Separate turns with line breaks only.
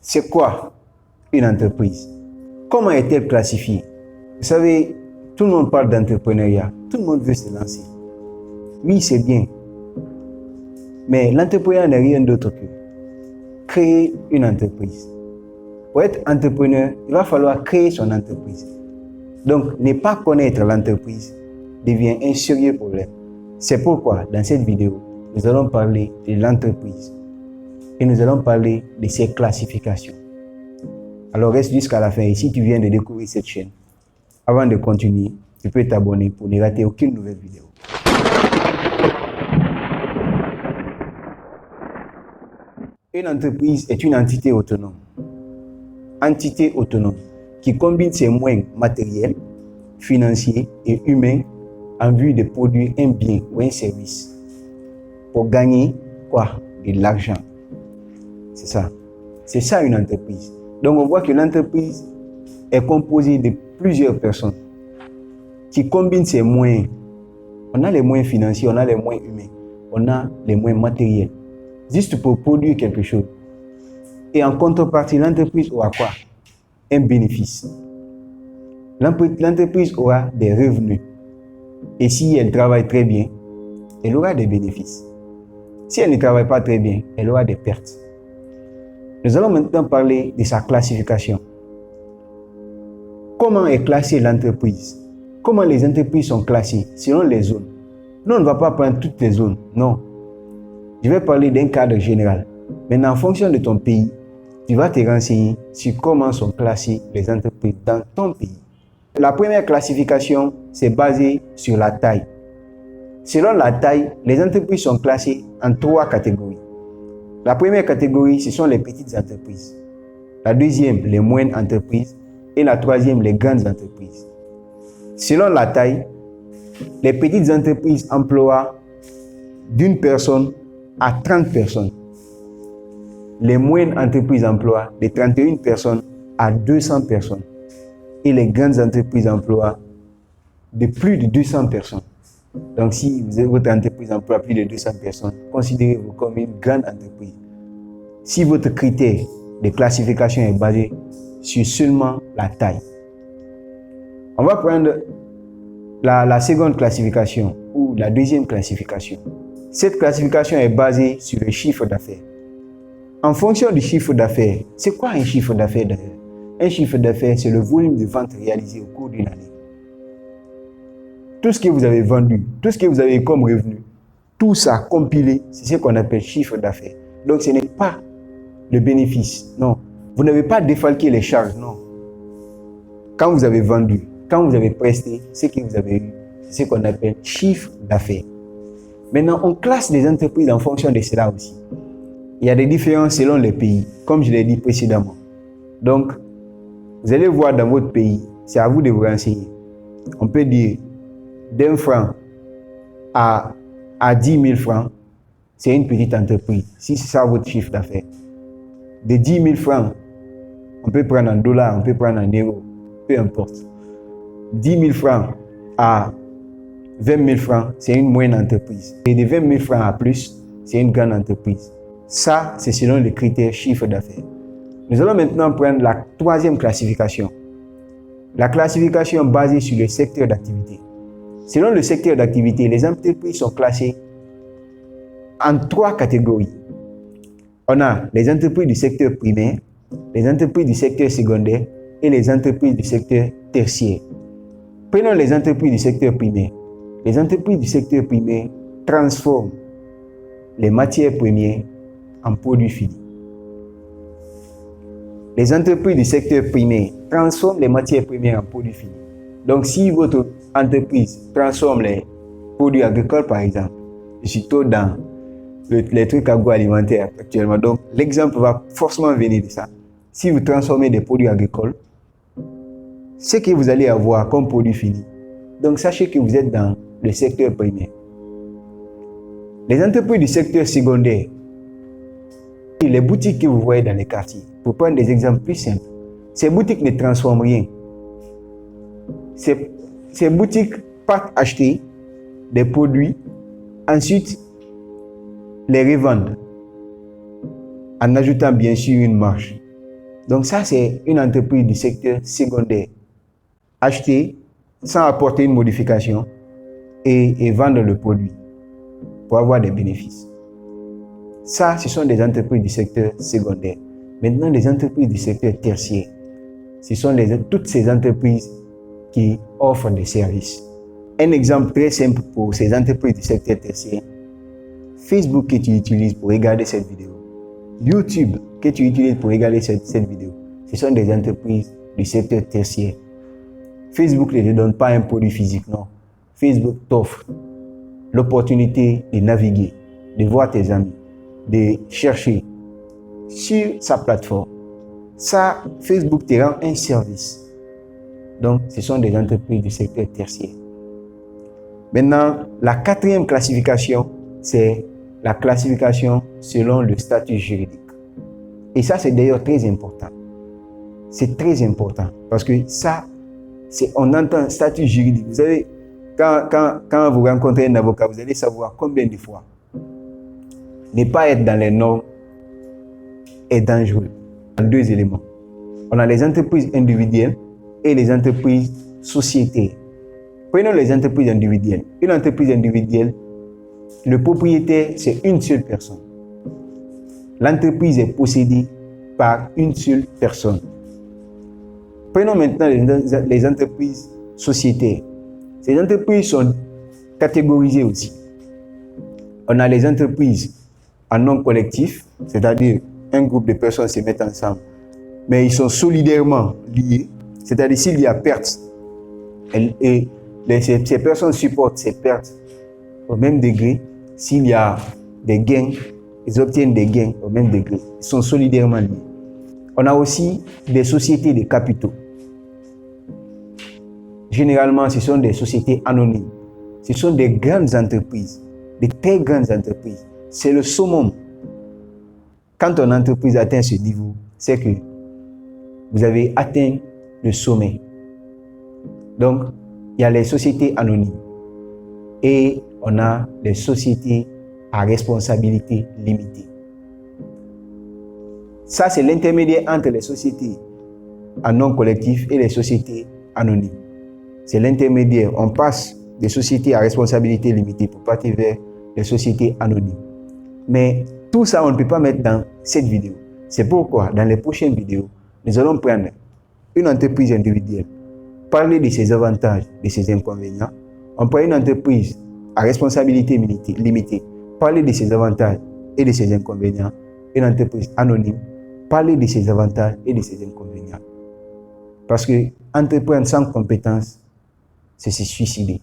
C'est quoi une entreprise? Comment est-elle classifiée? Vous savez, tout le monde parle d'entrepreneuriat. Tout le monde veut se lancer. Oui, c'est bien. Mais l'entrepreneuriat n'est rien d'autre que créer une entreprise. Pour être entrepreneur, il va falloir créer son entreprise. Donc, ne pas connaître l'entreprise devient un sérieux problème. C'est pourquoi, dans cette vidéo, nous allons parler de l'entreprise et nous allons parler de ses classifications. Alors, reste jusqu'à la fin et si tu viens de découvrir cette chaîne, avant de continuer, tu peux t'abonner pour ne rater aucune nouvelle vidéo. Une entreprise est une entité autonome. Entité autonome qui combine ses moyens matériels, financiers et humains en vue de produire un bien ou un service pour gagner quoi? De l'argent. C'est ça. C'est ça une entreprise. Donc on voit que l'entreprise est composée de plusieurs personnes qui combinent ses moyens. On a les moyens financiers, on a les moyens humains, on a les moyens matériels, juste pour produire quelque chose. Et en contrepartie, l'entreprise aura quoi? Un bénéfice. L'entreprise aura des revenus. Et si elle travaille très bien, elle aura des bénéfices. Si elle ne travaille pas très bien, elle aura des pertes. Nous allons maintenant parler de sa classification. Comment est classée l'entreprise? Comment les entreprises sont classées selon les zones? Nous, on ne va pas prendre toutes les zones, non. Je vais parler d'un cadre général. Maintenant, en fonction de ton pays, tu vas te renseigner sur comment sont classées les entreprises dans ton pays. La première classification, c'est basé sur la taille. Selon la taille, les entreprises sont classées en 3 catégories. La première catégorie, ce sont les petites entreprises. La deuxième, les moyennes entreprises. Et la troisième, les grandes entreprises. Selon la taille, les petites entreprises emploient d'une personne à 30 personnes. Les moyennes entreprises emploient de 31 personnes à 200 personnes. Et les grandes entreprises emploient de plus de 200 personnes. Donc, si votre entreprise emploie plus de 200 personnes, considérez-vous comme une grande entreprise. Si votre critère de classification est basé sur seulement la taille. On va prendre la seconde classification ou la deuxième classification. Cette classification est basée sur le chiffre d'affaires. En fonction du chiffre d'affaires, c'est quoi un chiffre d'affaires d'ailleurs? Un chiffre d'affaires, c'est le volume de vente réalisé au cours d'une année. Tout ce que vous avez vendu, tout ce que vous avez comme revenu, tout ça compilé, c'est ce qu'on appelle chiffre d'affaires. Donc ce n'est pas le bénéfice, non. Vous n'avez pas défalqué les charges, non. Quand vous avez vendu, quand vous avez presté, ce que vous avez eu, c'est ce qu'on appelle chiffre d'affaires. Maintenant, on classe les entreprises en fonction de cela aussi. Il y a des différences selon les pays, comme je l'ai dit précédemment. Donc, vous allez voir dans votre pays, c'est à vous de vous renseigner. On peut dire d'1 franc à 10 000 francs, c'est une petite entreprise, si c'est ça votre chiffre d'affaires. De 10 000 francs, on peut prendre en dollars, on peut prendre en euros, peu importe. 10 000 francs à 20 000 francs, c'est une moyenne entreprise. Et de 20 000 francs à plus, c'est une grande entreprise. Ça, c'est selon les critères chiffre d'affaires. Nous allons maintenant prendre la troisième classification. La classification basée sur le secteur d'activité. Selon le secteur d'activité, les entreprises sont classées en 3 catégories. On a les entreprises du secteur primaire, les entreprises du secteur secondaire et les entreprises du secteur tertiaire. Prenons les entreprises du secteur primaire. Les entreprises du secteur primaire transforment les matières premières en produits finis. Les entreprises du secteur primaire transforment les matières premières en produits finis. Donc, si votre entreprise transforme les produits agricoles, par exemple, je suis tout dans les trucs agroalimentaires actuellement. Donc, l'exemple va forcément venir de ça. Si vous transformez des produits agricoles, ce que vous allez avoir comme produit fini. Donc, sachez que vous êtes dans le secteur primaire. Les entreprises du secteur secondaire, les boutiques que vous voyez dans les quartiers, pour prendre des exemples plus simples, ces boutiques ne transforment rien. Ces boutiques partent acheter des produits, ensuite les revendent en ajoutant bien sûr une marge. Donc ça, c'est une entreprise du secteur secondaire. Acheter sans apporter une modification et vendre le produit pour avoir des bénéfices. Ça, ce sont des entreprises du secteur secondaire. Maintenant, les entreprises du secteur tertiaire, ce sont toutes ces entreprises qui offrent des services. Un exemple très simple pour ces entreprises du secteur tertiaire, Facebook que tu utilises pour regarder cette vidéo, YouTube que tu utilises pour regarder cette vidéo, ce sont des entreprises du secteur tertiaire. Facebook ne te donne pas un produit physique, non. Facebook t'offre l'opportunité de naviguer, de voir tes amis, de chercher sur sa plateforme. Ça, Facebook te rend un service. Donc, ce sont des entreprises du secteur tertiaire. Maintenant, la quatrième classification, c'est la classification selon le statut juridique. Et ça, c'est d'ailleurs très important. C'est très important parce que ça, on entend statut juridique. Vous savez, quand vous rencontrez un avocat, vous allez savoir combien de fois ne pas être dans les normes est dangereux. Il y a deux éléments. On a les entreprises individuelles et les entreprises sociétaires. Prenons les entreprises individuelles. Une entreprise individuelle, le propriétaire, c'est une seule personne. L'entreprise est possédée par une seule personne. Prenons maintenant les entreprises sociétaires. Ces entreprises sont catégorisées aussi. On a les entreprises en nom collectif, c'est-à-dire un groupe de personnes se mettent ensemble, mais ils sont solidairement liés, c'est-à-dire s'il y a perte, ces personnes supportent ces pertes au même degré. S'il y a des gains, ils obtiennent des gains au même degré. Ils sont solidairement liés. On a aussi des sociétés de capitaux. Généralement, ce sont des sociétés anonymes. Ce sont des grandes entreprises, des très grandes entreprises. C'est le summum. Quand une entreprise atteint ce niveau, c'est que vous avez atteint le sommet. Donc, il y a les sociétés anonymes et on a les sociétés à responsabilité limitée. Ça, c'est l'intermédiaire entre les sociétés en nom collectif et les sociétés anonymes. C'est l'intermédiaire. On passe des sociétés à responsabilité limitée pour partir vers les sociétés anonymes. Mais tout ça, on ne peut pas mettre dans cette vidéo. C'est pourquoi, dans les prochaines vidéos, nous allons prendre une entreprise individuelle, parler de ses avantages, de ses inconvénients. On prend une entreprise à responsabilité limitée, parler de ses avantages et de ses inconvénients. Une entreprise anonyme, parler de ses avantages et de ses inconvénients. Parce que entreprendre sans compétence, c'est se suicider.